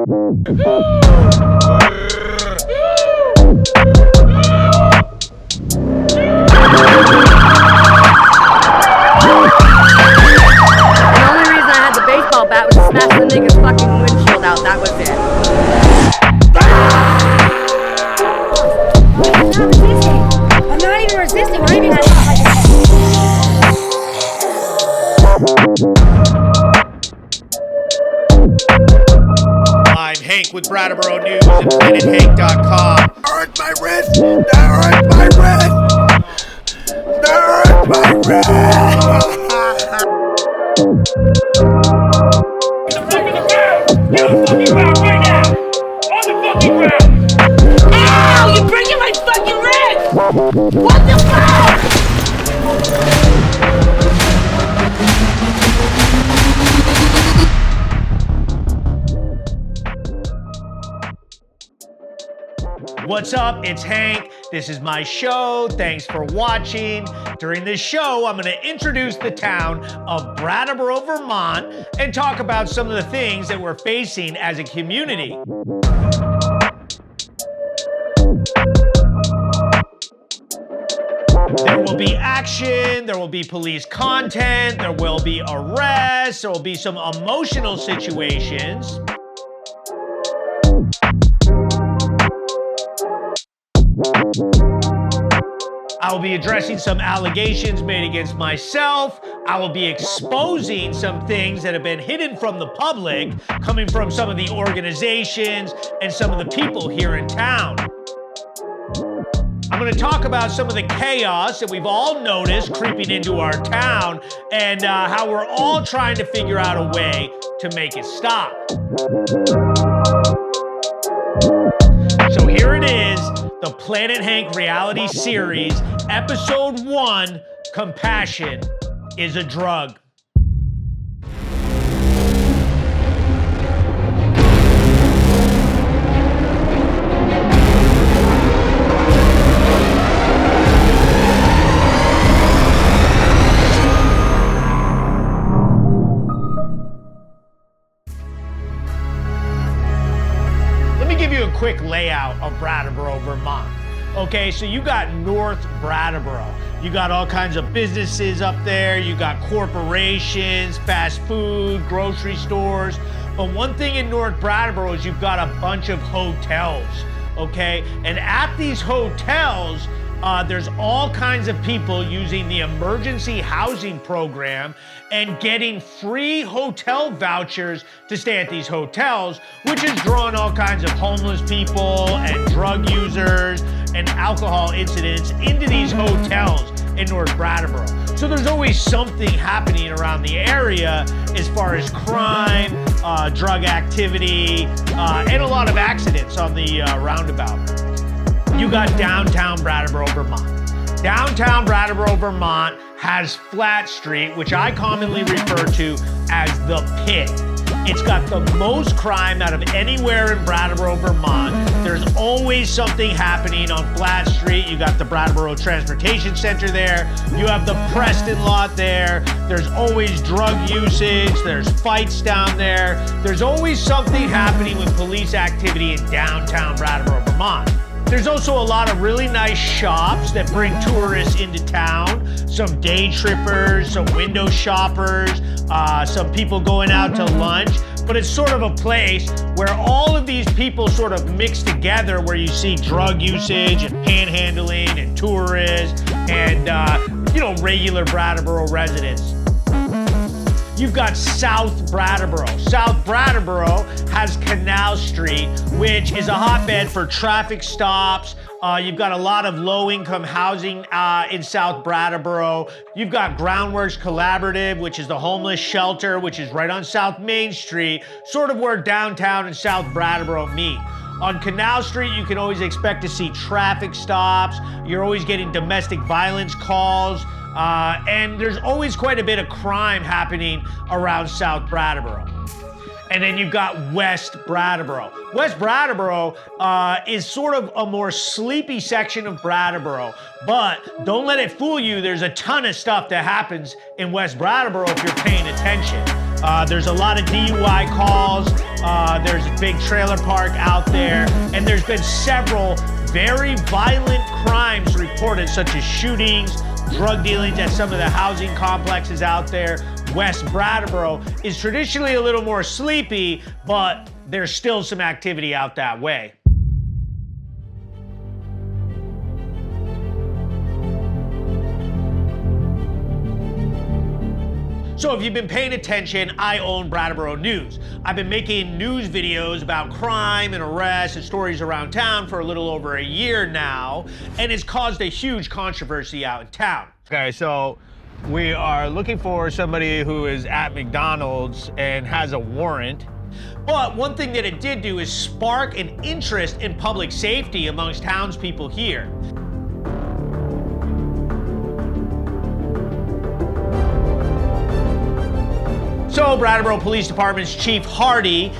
Bat was to smash the nigga's fucking windshield out. That was it. I'm not even resisting. I'm not even I'm Hank with Brattleboro News and PlanetHank.com. Hurt my wrist! That hurt my wrist! That hurt my wrist! Get on the fucking ground right now! On the fucking ground! Ow! You're breaking my fucking wrist! What the fuck? What's up? It's Hank. This is my show. Thanks for watching. During this show, I'm going to introduce the town of Brattleboro, Vermont, and talk about some of the things that we're facing as a community. There will be action, there will be police content, there will be arrests, there will be some emotional situations. I will be addressing some allegations made against myself. I will be exposing some things that have been hidden from the public, coming from some of the organizations and some of the people here in town. I'm going to talk about some of the chaos that we've all noticed creeping into our town and how we're all trying to figure out a way to make it stop. So here it is, the Planet Hank reality series, episode 1, Compassion is a Drug. Quick layout of Brattleboro, Vermont. Okay, so you got North Brattleboro. You got all kinds of businesses up there. You got corporations, fast food, grocery stores. But one thing in North Brattleboro is you've got a bunch of hotels, okay? And at these hotels, there's all kinds of people using the emergency housing program and getting free hotel vouchers to stay at these hotels, which is drawing all kinds of homeless people and drug users and alcohol incidents into these hotels in North Brattleboro. So there's always something happening around the area as far as crime, drug activity, and a lot of accidents on the roundabout. You got downtown Brattleboro, Vermont. Downtown Brattleboro, Vermont has Flat Street, which I commonly refer to as the Pit. It's got the most crime out of anywhere in Brattleboro, Vermont. There's always something happening on Flat Street. You got the Brattleboro Transportation Center there. You have the Preston lot there. There's always drug usage. There's fights down there. There's always something happening with police activity in downtown Brattleboro, Vermont. There's also a lot of really nice shops that bring tourists into town, some day trippers, some window shoppers, some people going out to lunch. But it's sort of a place where all of these people sort of mix together, where you see drug usage and panhandling and tourists and, regular Brattleboro residents. You've got South Brattleboro. South Brattleboro has Canal Street, which is a hotbed for traffic stops. You've got a lot of low-income housing in South Brattleboro. You've got Groundworks Collaborative, which is the homeless shelter, which is right on South Main Street, sort of where downtown and South Brattleboro meet. On Canal Street, you can always expect to see traffic stops. You're always getting domestic violence calls. And there's always quite a bit of crime happening around South Brattleboro. And then you've got West Brattleboro. West Brattleboro is sort of a more sleepy section of Brattleboro, but don't let it fool you. There's a ton of stuff that happens in West Brattleboro if you're paying attention. There's a lot of DUI calls. There's a big trailer park out there, and there's been several very violent crimes reported, such as shootings, drug dealings at some of the housing complexes out there. West Brattleboro is traditionally a little more sleepy, but there's still some activity out that way. So if you've been paying attention, I own Brattleboro News. I've been making news videos about crime and arrests and stories around town for a little over a year now, and it's caused a huge controversy out in town. Okay, so we are looking for somebody who is at McDonald's and has a warrant. But one thing that it did do is spark an interest in public safety amongst townspeople here. So Brattleboro Police Department's Chief Hardy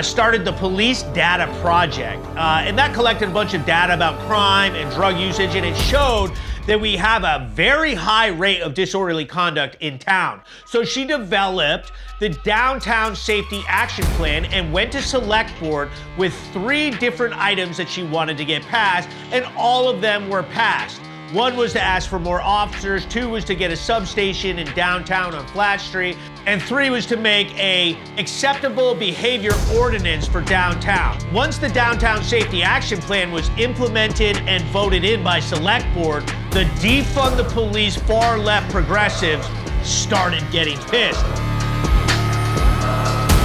started the Police Data Project, and that collected a bunch of data about crime and drug usage, and it showed that we have a very high rate of disorderly conduct in town. So she developed the Downtown Safety Action Plan and went to Select Board with 3 different items that she wanted to get passed, and all of them were passed. 1 was to ask for more officers, 2 was to get a substation in downtown on Flat Street, and 3 was to make a acceptable behavior ordinance for downtown. Once the Downtown Safety Action Plan was implemented and voted in by Select Board, the defund the police far left progressives started getting pissed.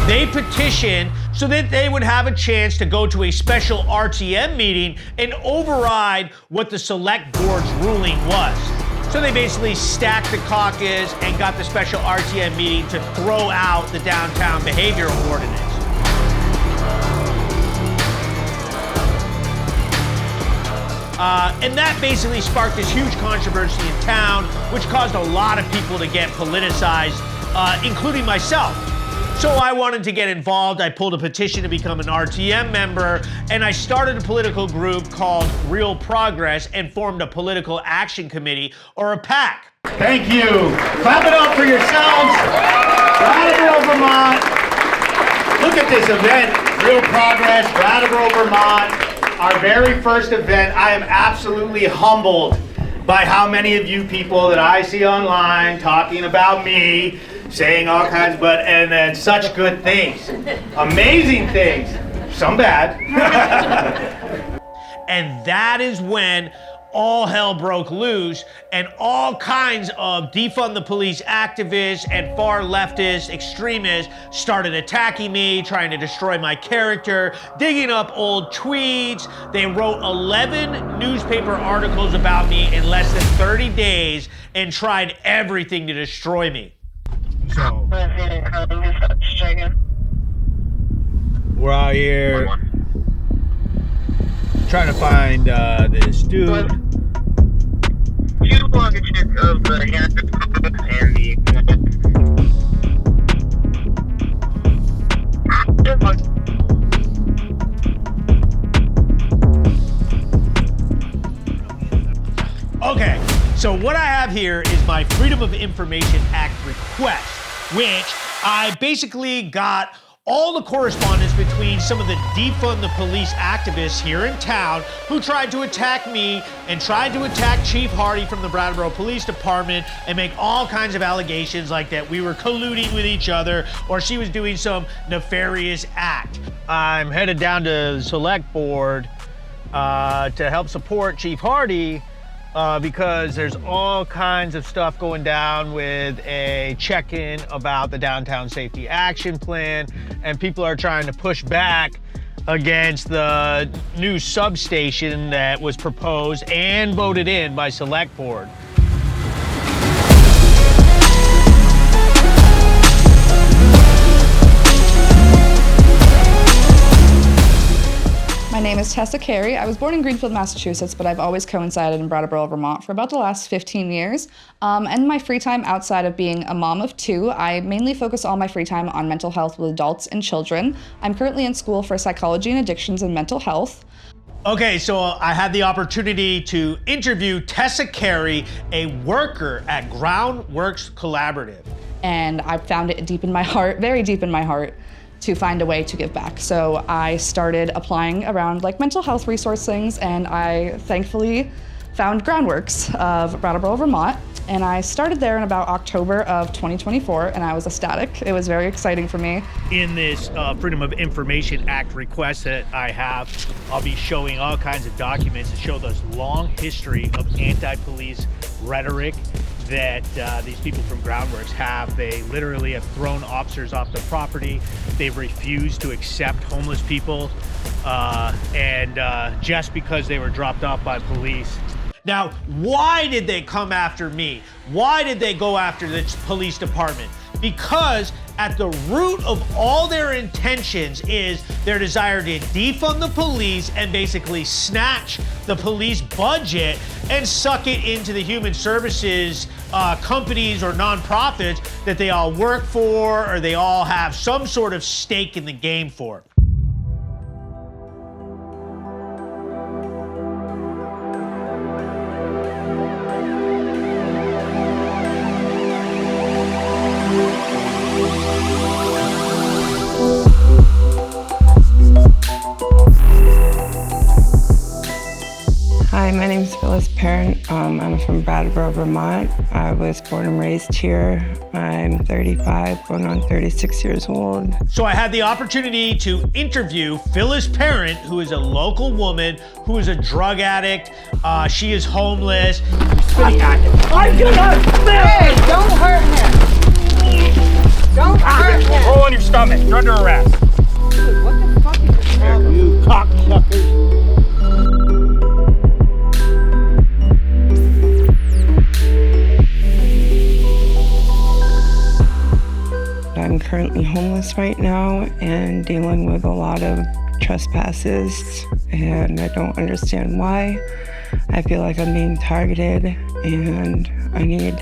They petitioned so that they would have a chance to go to a special RTM meeting and override what the Select Board's ruling was. So they basically stacked the caucus and got the special RTM meeting to throw out the downtown behavior ordinance. And that basically sparked this huge controversy in town, which caused a lot of people to get politicized, including myself. So I wanted to get involved. I pulled a petition to become an RTM member, and I started a political group called Real Progress and formed a political action committee, or a PAC. Thank you. Clap it up for yourselves. Brattleboro, Vermont. Look at this event, Real Progress, Brattleboro, Vermont. Our very first event. I am absolutely humbled by how many of you people that I see online talking about me, saying all kinds, and then such good things, amazing things, some bad. And that is when all hell broke loose, and all kinds of defund the police activists and far leftist extremists started attacking me, trying to destroy my character, digging up old tweets. They wrote 11 newspaper articles about me in less than 30 days and tried everything to destroy me. So we're out here trying to find this dude. Okay, so what I have here is my Freedom of Information Act request, which I basically got all the correspondence between some of the defund the police activists here in town who tried to attack me and tried to attack Chief Hardy from the Brattleboro Police Department and make all kinds of allegations like that we were colluding with each other or she was doing some nefarious act. I'm headed down to the Select Board to help support Chief Hardy because there's all kinds of stuff going down with a check-in about the Downtown Safety Action Plan, and people are trying to push back against the new substation that was proposed and voted in by Select Board. My name is Tessa Carey. I was born in Greenfield, Massachusetts, but I've always coincided in Brattleboro, Vermont for about the last 15 years. And my free time outside of being a mom of 2, I mainly focus all my free time on mental health with adults and children. I'm currently in school for psychology and addictions and mental health. Okay, so I had the opportunity to interview Tessa Carey, a worker at Groundworks Collaborative. and I found it deep in my heart, very deep in my heart, to find a way to give back. So I started applying around like mental health resource things, and I thankfully found Groundworks of Brattleboro, Vermont. And I started there in about October of 2024, and I was ecstatic. It was very exciting for me. In this Freedom of Information Act request that I have, I'll be showing all kinds of documents that show this long history of anti-police rhetoric that these people from Groundworks have. They literally have thrown officers off the property. They've refused to accept homeless people, and just because they were dropped off by police. Now, why did they come after me? Why did they go after the police department? Because at the root of all their intentions is their desire to defund the police and basically snatch the police budget and suck it into the human services companies or nonprofits that they all work for or they all have some sort of stake in the game for. Hi, my name is Phyllis parent. I'm from Brattleboro, Vermont. I was born and raised here. I'm 35, going on 36 years old. So I had the opportunity to interview Phyllis Parent, who is a local woman, who is a drug addict. She is homeless. I'm gonna Hey, don't hurt him! Don't hurt him! Roll on your stomach. You're under arrest. Dude, what the fuck is your problem? You cocksuckers. I'm currently homeless right now and dealing with a lot of trespasses, and I don't understand why. I feel like I'm being targeted and I need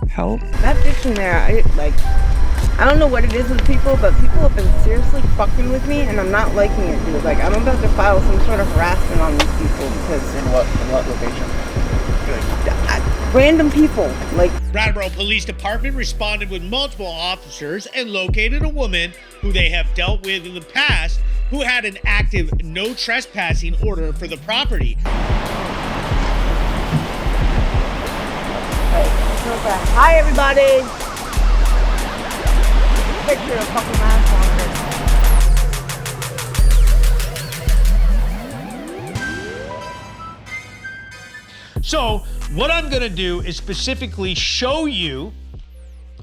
help. That bitch in there, I don't know what it is with people, but people have been seriously fucking with me and I'm not liking it, dude. Like, I'm about to file some sort of harassment on these people because... In what location? Random people, like... Brattleboro Police Department responded with multiple officers and located a woman who they have dealt with in the past who had an active no trespassing order for the property. Hi, everybody! Picture of fucking mask on. So what I'm gonna do is specifically show you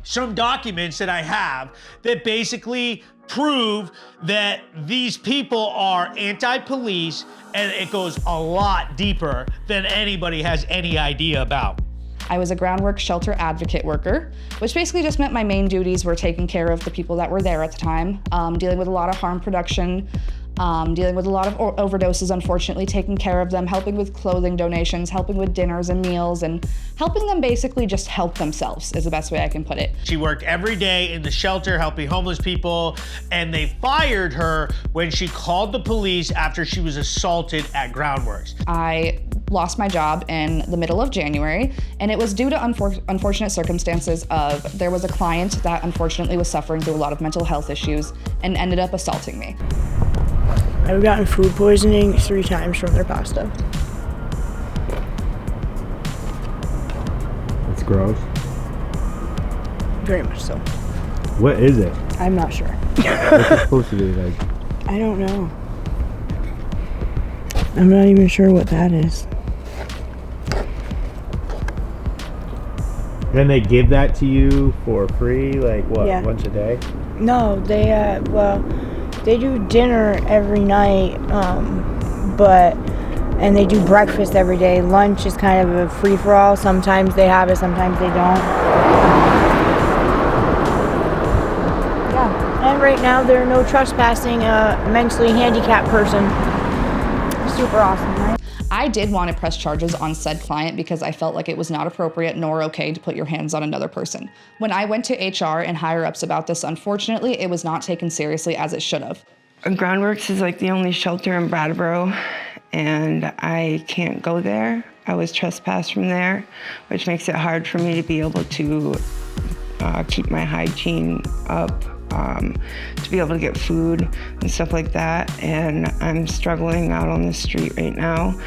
some documents that I have that basically prove that these people are anti-police, and it goes a lot deeper than anybody has any idea about. I was a Groundworks shelter advocate worker, which basically just meant my main duties were taking care of the people that were there at the time, dealing with a lot of harm production, dealing with a lot of overdoses, unfortunately, taking care of them, helping with clothing donations, helping with dinners and meals, and helping them basically just help themselves is the best way I can put it. She worked every day in the shelter helping homeless people, and they fired her when she called the police after she was assaulted at Groundworks. I lost my job in the middle of January, and it was due to unfortunate circumstances of there was a client that unfortunately was suffering through a lot of mental health issues and ended up assaulting me. I've gotten food poisoning 3 times from their pasta. It's gross. Very much so. What is it? I'm not sure. What's it supposed to be like? I don't know. I'm not even sure what that is. Then they give that to you for free, like what, Yeah. once a day? No, they, they do dinner every night, and they do breakfast every day. Lunch is kind of a free-for-all. Sometimes they have it, sometimes they don't. Yeah, and right now they're no trespassing a mentally handicapped person. Super awesome, right? I did want to press charges on said client because I felt like it was not appropriate nor okay to put your hands on another person. When I went to HR and higher-ups about this, unfortunately, it was not taken seriously as it should have. Groundworks is like the only shelter in Brattleboro, and I can't go there. I was trespassed from there, which makes it hard for me to be able to keep my hygiene up, to be able to get food and stuff like that. And I'm struggling out on the street right now.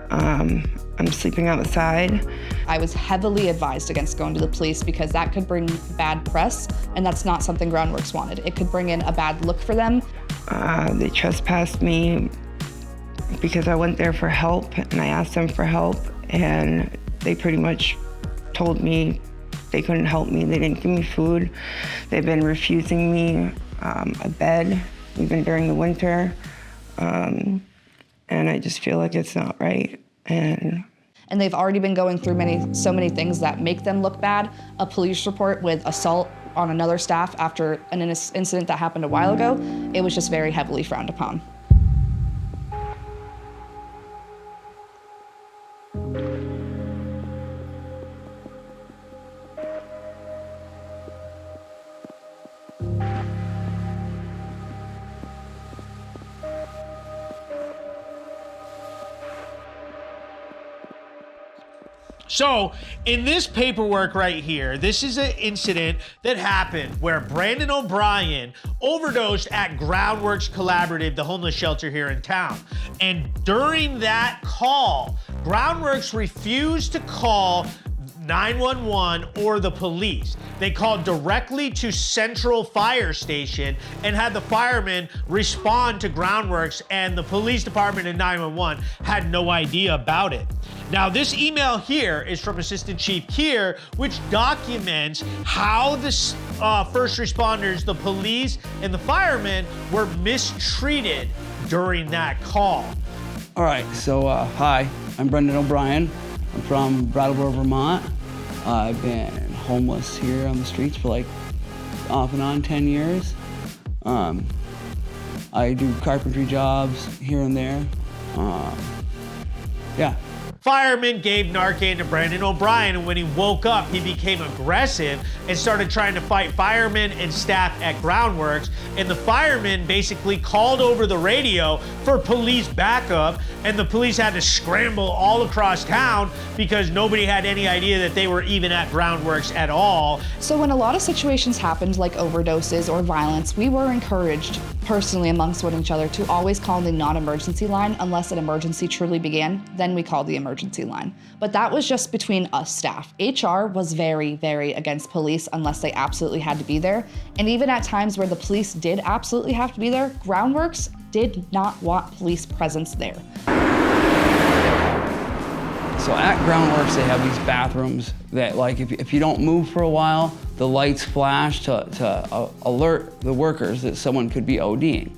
I'm sleeping outside. I was heavily advised against going to the police because that could bring bad press, and that's not something Groundworks wanted. It could bring in a bad look for them. They trespassed me because I went there for help, and I asked them for help, and they pretty much told me they couldn't help me. They didn't give me food. They've been refusing me a bed, even during the winter. And I just feel like it's not right. And they've already been going through so many things that make them look bad. A police report with assault on another staff after an incident that happened a while ago, it was just very heavily frowned upon. So, in this paperwork right here, this is an incident that happened where Brandon O'Brien overdosed at Groundworks Collaborative, the homeless shelter here in town. And during that call, Groundworks refused to call 911 or the police. They called directly to Central Fire Station and had the firemen respond to Groundworks, and the police department and 911 had no idea about it. Now, this email here is from Assistant Chief Keir, which documents how the first responders, the police, and the firemen were mistreated during that call. All right, so hi, I'm Brendan O'Brien. I'm from Brattleboro, Vermont. I've been homeless here on the streets for like off and on 10 years. I do carpentry jobs here and there. Yeah. Firemen gave Narcan to Brandon O'Brien, and when he woke up, he became aggressive and started trying to fight firemen and staff at Groundworks. And the firemen basically called over the radio for police backup, and the police had to scramble all across town because nobody had any idea that they were even at Groundworks at all. So when a lot of situations happened, like overdoses or violence, we were encouraged personally amongst each other to always call the non-emergency line unless an emergency truly began. Then we called the emergency line. But that was just between us staff. HR was very, very against police unless they absolutely had to be there. And even at times where the police did absolutely have to be there, Groundworks did not want police presence there. So at Groundworks, they have these bathrooms that, like, if you don't move for a while, the lights flash to alert the workers that someone could be ODing.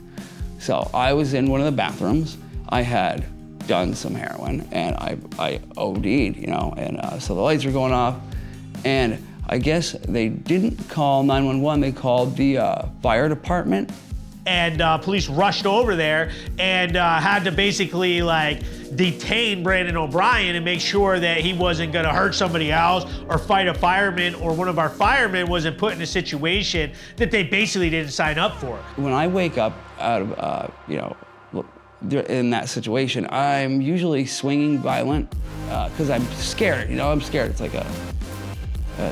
So I was in one of the bathrooms. I had done some heroin, and I OD'd, you know, and so the lights were going off, and I guess they didn't call 911, they called the fire department. And police rushed over there and had to basically like detain Brandon O'Brien and make sure that he wasn't gonna hurt somebody else or fight a fireman, or one of our firemen wasn't put in a situation that they basically didn't sign up for. When I wake up out of, you know, in that situation, I'm usually swinging violent because I'm scared, you know, I'm scared. It's like a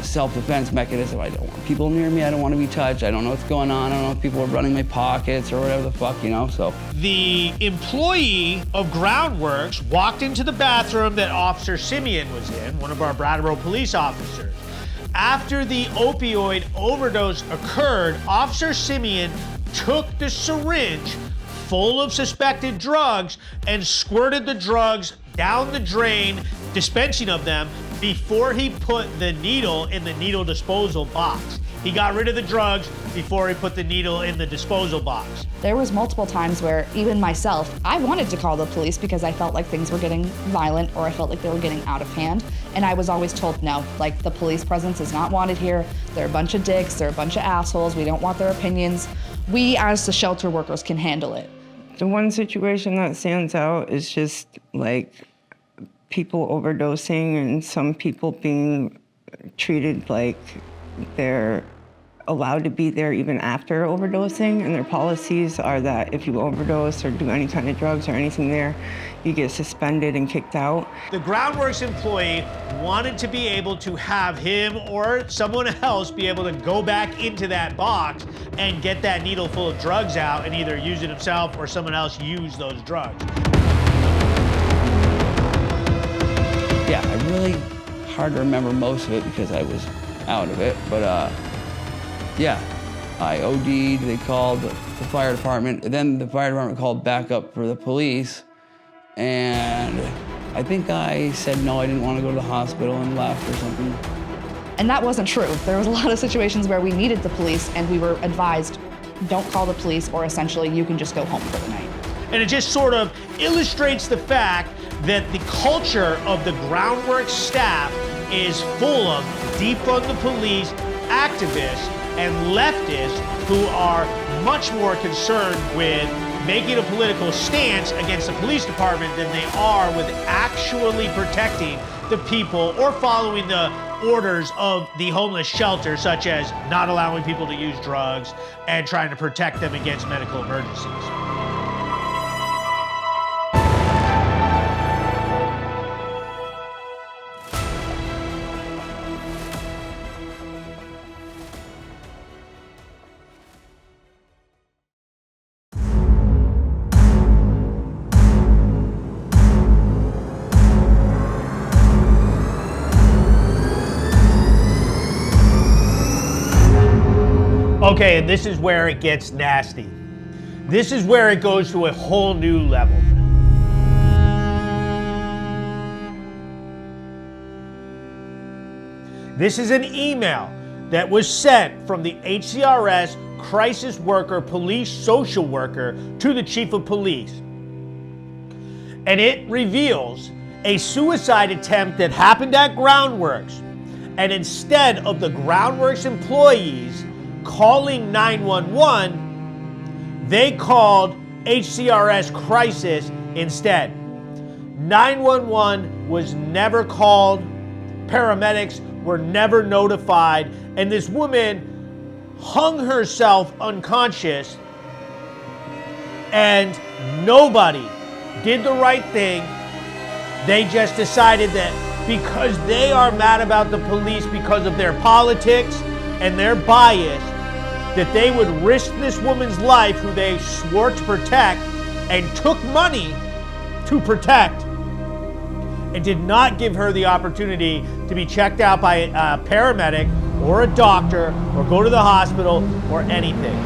self-defense mechanism. I don't want people near me. I don't want to be touched. I don't know what's going on. I don't know if people are running my pockets or whatever the fuck, you know, so. The employee of Groundworks walked into the bathroom that Officer Simeon was in, one of our Brattleboro police officers. After the opioid overdose occurred, Officer Simeon took the syringe full of suspected drugs and squirted the drugs down the drain, dispensing of them, before he put the needle in the needle disposal box. He got rid of the drugs before he put the needle in the disposal box. There was multiple times where even myself, I wanted to call the police because I felt like things were getting violent or I felt like they were getting out of hand. And I was always told, no, like the police presence is not wanted here. They're a bunch of dicks, they're a bunch of assholes. We don't want their opinions. We as the shelter workers can handle it. The one situation that stands out is just like people overdosing and some people being treated like they're allowed to be there even after overdosing, and their policies are that if you overdose or do any kind of drugs or anything there, you get suspended and kicked out. The Groundworks employee wanted to be able to have him or someone else be able to go back into that box and get that needle full of drugs out and either use it himself or someone else use those drugs. Yeah, really hard to remember most of it because I was out of it, but yeah, I OD'd, they called the fire department, and then the fire department called backup for the police, and I think I said no, I didn't want to go to the hospital and left or something. And that wasn't true. There was a lot of situations where we needed the police and we were advised, don't call the police, or essentially you can just go home for the night. And it just sort of illustrates the fact that the culture of the Groundworks staff is full of defund the police activists and leftists who are much more concerned with making a political stance against the police department than they are with actually protecting the people or following the orders of the homeless shelter, such as not allowing people to use drugs and trying to protect them against medical emergencies. Okay, and this is where it gets nasty. This is where it goes to a whole new level. This is an email that was sent from the HCRS crisis worker, police social worker to the chief of police. And it reveals a suicide attempt that happened at Groundworks. And instead of the Groundworks employees calling 911, they called HCRS crisis instead. 911 was never called, paramedics were never notified, and this woman hung herself unconscious, and nobody did the right thing. They just decided that because they are mad about the police because of their politics and their bias, that they would risk this woman's life, who they swore to protect and took money to protect, and did not give her the opportunity to be checked out by a paramedic or a doctor or go to the hospital or anything.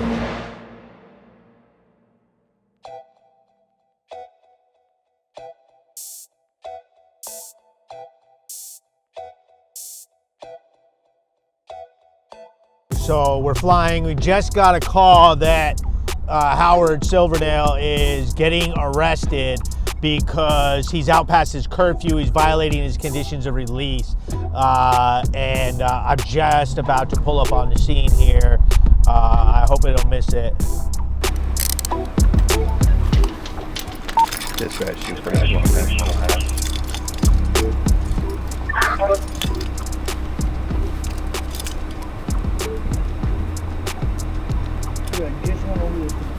So we're flying. We just got a call that Howard Silverdale is getting arrested because he's out past his curfew. He's violating his conditions of release. And I'm just about to pull up on the scene here. I hope I don't miss it. Dispatch, you just went over to the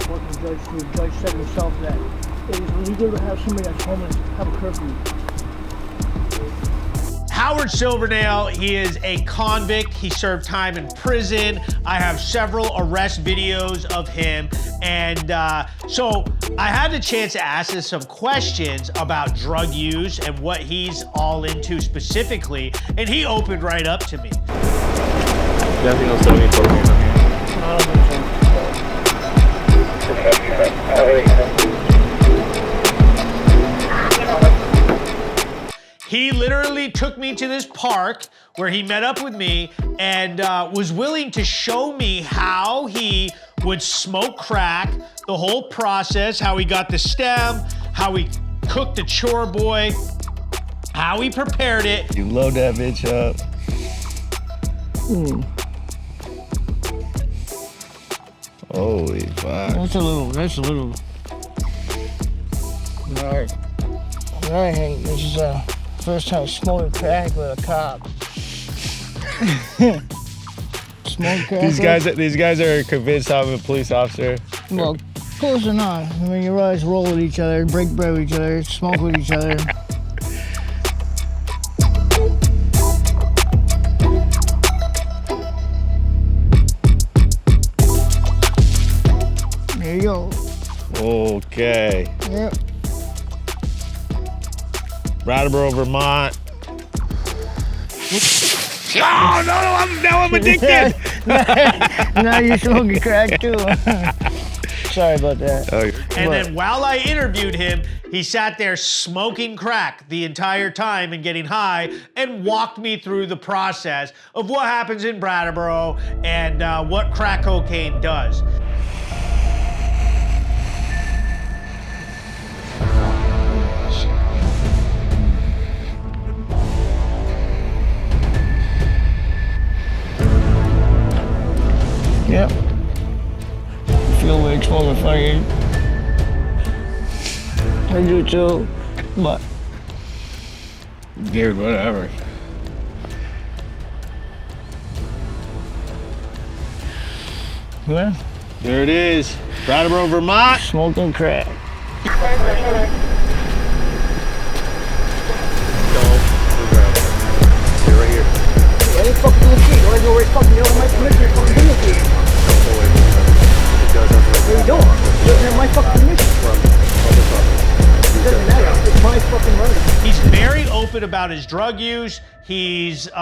fucking judge. The judge said himself that it is illegal to have somebody that's homeless have a curfew. Howard Silverdale, he is a convict. He served time in prison. I have several arrest videos of him. And so I had the chance to ask him some questions about drug use and what he's all into specifically. And he opened right up to me. Nothing else on me for me. He literally took me to this park where he met up with me and was willing to show me how he would smoke crack, the whole process, how he got the stem, how he cooked the chore boy, how he prepared it. You load that bitch up. Holy fuck. That's a little. Alright. Alright, Hank, this is first time smoking crack with a cop. smoke crack. These guys are convinced I'm a police officer. Well, close or not. I mean, you always roll with each other, break bread with each other, smoke with each other. There you go. Okay. Yep. Brattleboro, Vermont. Oh, now I'm addicted. Now you're smoking crack too. Sorry about that. And then while I interviewed him, he sat there smoking crack the entire time and getting high and walked me through the process of what happens in Brattleboro and what crack cocaine does. Yep. Feel like smoking fucking. I do too, but. Dude, whatever. Well, there it is. Brattleboro, Vermont. Smoking crack. Any fucking deceit. You wanna go where it's fucking my permission, fucking deceit. What are you doing? You doesn't have my fucking permission. It doesn't matter. It's my fucking money. He's very open about his drug use. He's in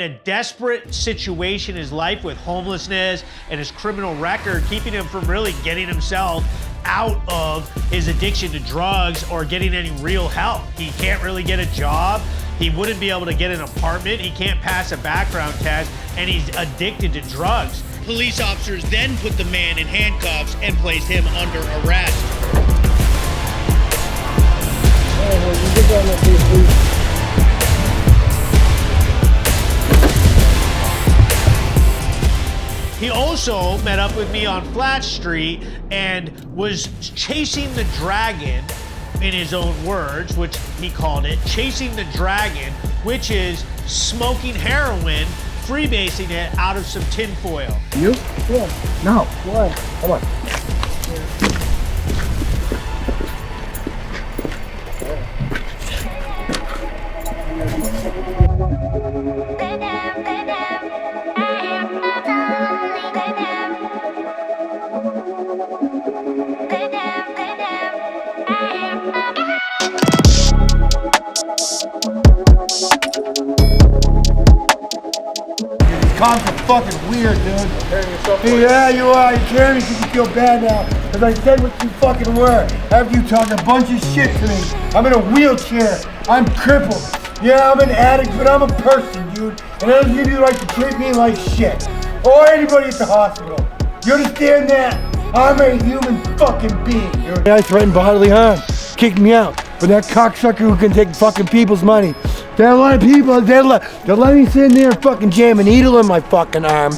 a desperate situation in his life with homelessness and his criminal record, keeping him from really getting himself out of his addiction to drugs or getting any real help. He can't really get a job. He wouldn't be able to get an apartment. He can't pass a background test, and he's addicted to drugs. Police officers then put the man in handcuffs and placed him under arrest. He also met up with me on Flat Street and was chasing the dragon, in his own words, which he called it, chasing the dragon, which is smoking heroin, freebasing it out of some tinfoil. You? Yeah. No. What? Come on. Cops are fucking weird, dude. Yeah, you are. You carry me because you feel bad now. Because I said what you fucking were. After you talk a bunch of shit to me. I'm in a wheelchair. I'm crippled. Yeah, I'm an addict, but I'm a person, dude. And I don't give you the right to treat me like shit. Or anybody at the hospital. You understand that? I'm a human fucking being, dude. I threatened bodily harm. Kicked me out. But that cocksucker who can take fucking people's money. There are a lot of people, they'll let me sit in there and fucking jam a needle in my fucking arm,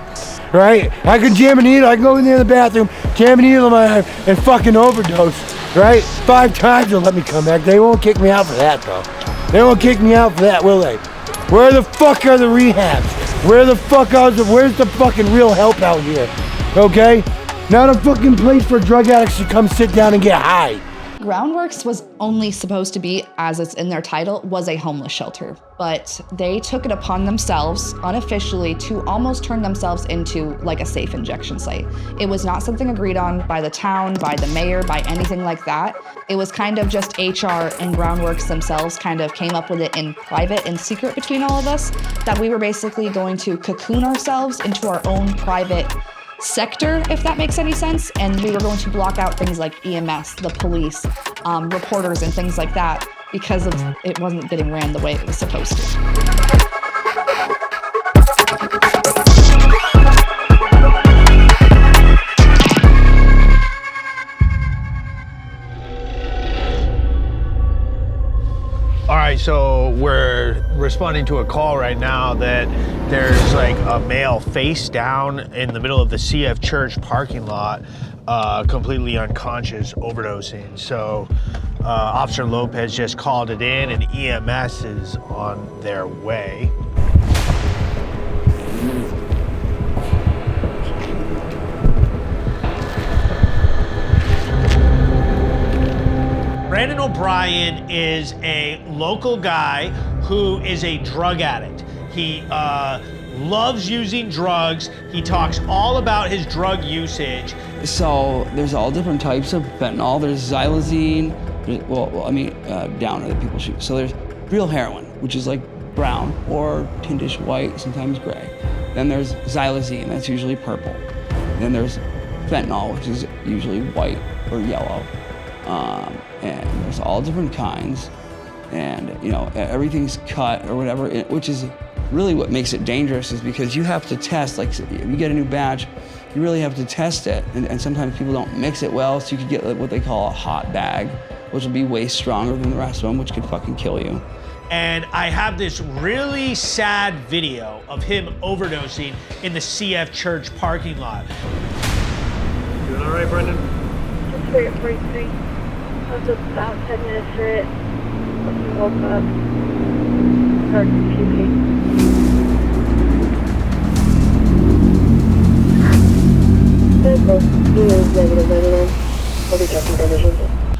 right? I can jam a needle, I can go in there in the bathroom, jam a needle in my arm, and fucking overdose, right? 5 times they'll let me come back. They won't kick me out for that, though. They won't kick me out for that, will they? Where the fuck are the rehabs? Where's the fucking real help out here, okay? Not a fucking place for drug addicts to come sit down and get high. Groundworks was only supposed to be, as it's in their title, was a homeless shelter. But they took it upon themselves, unofficially, to almost turn themselves into like a safe injection site. It was not something agreed on by the town, by the mayor, by anything like that. It was kind of just HR and Groundworks themselves kind of came up with it in private and secret between all of us, that we were basically going to cocoon ourselves into our own private sector, if that makes any sense, and we were going to block out things like EMS, the police, reporters, and things like that because it wasn't getting ran the way it was supposed to. All right, so we're responding to a call right now that there's like a male face down in the middle of the CF Church parking lot, completely unconscious, overdosing. So Officer Lopez just called it in and EMS is on their way. Brandon O'Brien is a local guy who is a drug addict. He loves using drugs. He talks all about his drug usage. So there's all different types of fentanyl. There's xylazine, down that people shoot. So there's real heroin, which is like brown or tintish white, sometimes gray. Then there's xylazine, that's usually purple. Then there's fentanyl, which is usually white or yellow. And there's all different kinds. And everything's cut or whatever, which is really what makes it dangerous, is because you have to test, like if you get a new batch, you really have to test it. And sometimes people don't mix it well, so you could get what they call a hot bag, which will be way stronger than the rest of them, which could fucking kill you. And I have this really sad video of him overdosing in the CF Church parking lot. Doing all right, Brendan? Just straight at 43. I was about 10 minutes for it. When he woke up, started puking.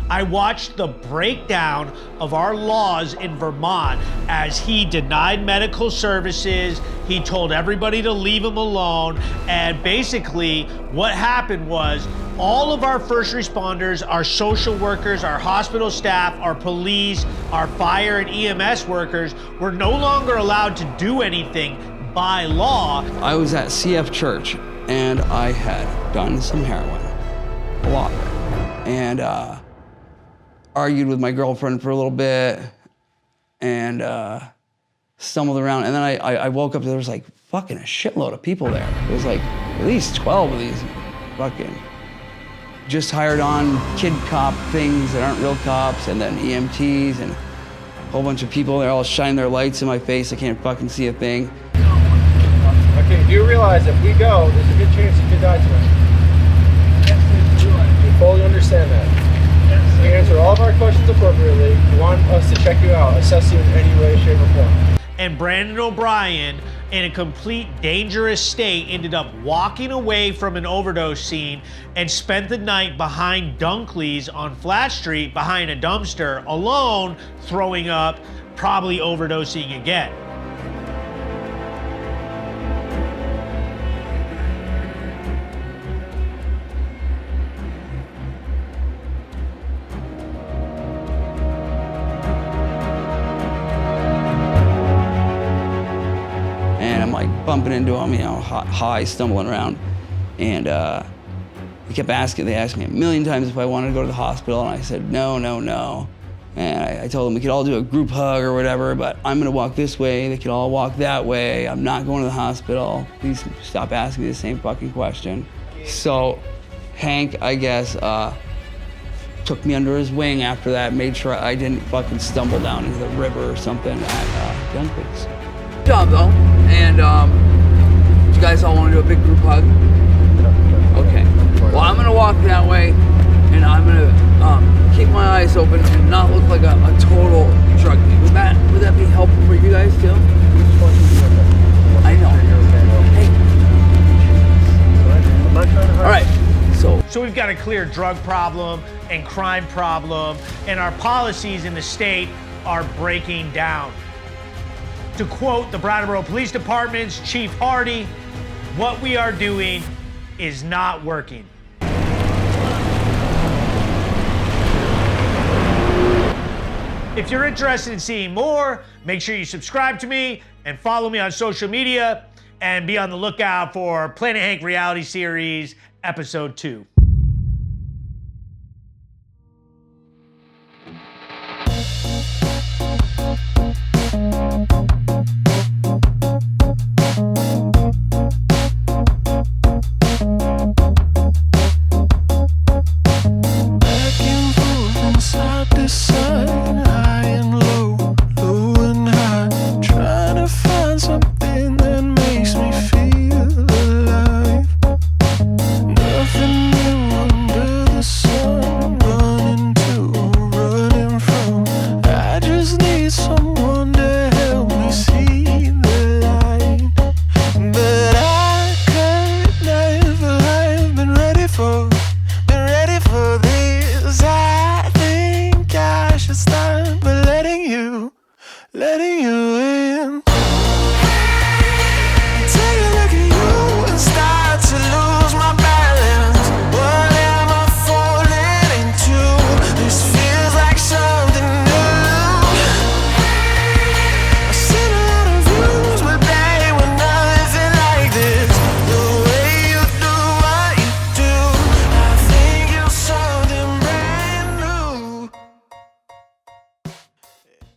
I watched the breakdown of our laws in Vermont as he denied medical services. He told everybody to leave him alone. And basically what happened was all of our first responders, our social workers, our hospital staff, our police, our fire and EMS workers were no longer allowed to do anything by law. I was at CF Church and I had done some heroin, a lot of it, and argued with my girlfriend for a little bit and stumbled around. And then I woke up, there was like fucking a shitload of people there. There was like at least 12 of these fucking just hired on kid cop things that aren't real cops, and then EMTs and a whole bunch of people. They're all shining their lights in my face. I can't fucking see a thing. Okay, do you realize if we go, there's a good chance you could die tonight? Yes, do. You fully understand that? Yes. You answer all of our questions appropriately. You want us to check you out, assess you in any way, shape, or form. And Brandon O'Brien, in a complete dangerous state, ended up walking away from an overdose scene and spent the night behind Dunkley's on Flat Street behind a dumpster, alone, throwing up, probably overdosing again. Bumping into him, high, stumbling around. And they asked me a million times if I wanted to go to the hospital, and I said, no. And I told them we could all do a group hug or whatever, but I'm gonna walk this way, they could all walk that way, I'm not going to the hospital. Please stop asking me the same fucking question. So Hank, I guess, took me under his wing after that, made sure I didn't fucking stumble down into the river or something at Dunkley's. Good job though, and you guys all want to do a big group hug? Okay. Well, I'm gonna walk that way, and I'm gonna keep my eyes open and not look like a total drug dealer. Would that be helpful for you guys too? I know. Hey. All right. So we've got a clear drug problem and crime problem, and our policies in the state are breaking down. To quote the Brattleboro Police Department's Chief Hardy, what we are doing is not working. If you're interested in seeing more, make sure you subscribe to me and follow me on social media, and be on the lookout for Planet Hank reality series episode 2.